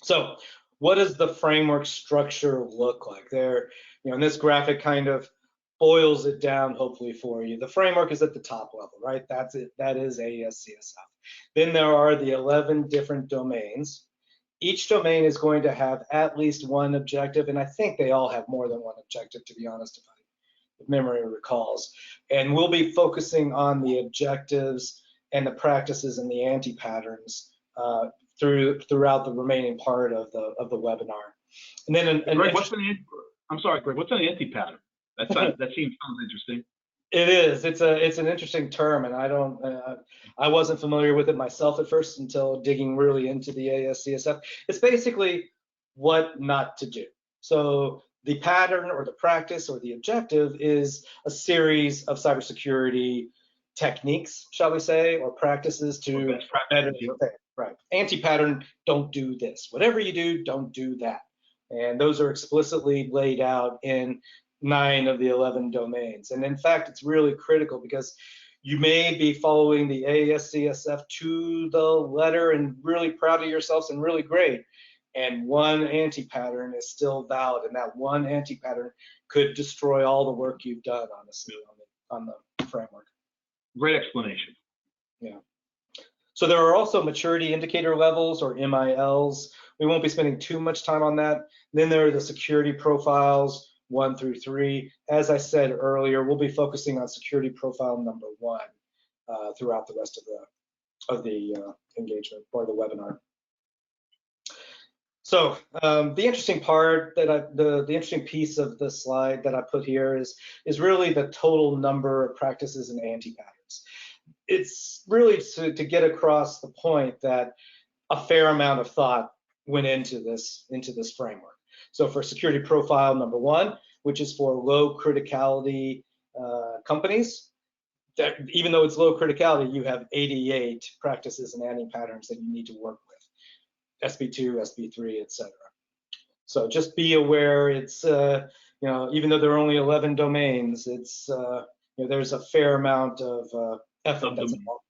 So what does the framework structure look like? There, and this graphic kind of boils it down hopefully for you. The framework is at the top level, right? That's it. That is AESCSF. Then there are the 11 different domains. Each domain is going to have at least one objective, and I think they all have more than one objective, to be honest, if memory recalls. And we'll be focusing on the objectives and the practices and the anti-patterns throughout the remaining part of the webinar. And then Greg, I'm sorry, Greg, what's an anti-pattern? That sounds interesting. It is. It's an interesting term, and I wasn't familiar with it myself at first until digging really into the AESCSF. It's basically what not to do. So the pattern or the practice or the objective is a series of cybersecurity techniques, shall we say, or practices to better the thing. Right. Anti-pattern, don't do this. Whatever you do, don't do that. And those are explicitly laid out in 9 of the 11 domains. And in fact, it's really critical because you may be following the AESCSF to the letter and really proud of yourselves and really great. And one anti-pattern is still valid, and that one anti-pattern could destroy all the work you've done, honestly, on the framework. Great explanation. Yeah. So there are also maturity indicator levels, or MILs. We won't be spending too much time on that. Then there are the security profiles, 1 through 3. As I said earlier, we'll be focusing on security profile number 1 throughout the rest of the engagement or the webinar. So the interesting part that the interesting piece of the slide that I put here is really the total number of practices and anti-patterns. It's really to get across the point that a fair amount of thought went into this framework. So for security profile number 1, which is for low criticality companies, that even though it's low criticality, you have 88 practices and anti-patterns that you need to work with, SB2, SB3, etc. So just be aware, it's even though there are only 11 domains, it's there's a fair amount of effort that's involved.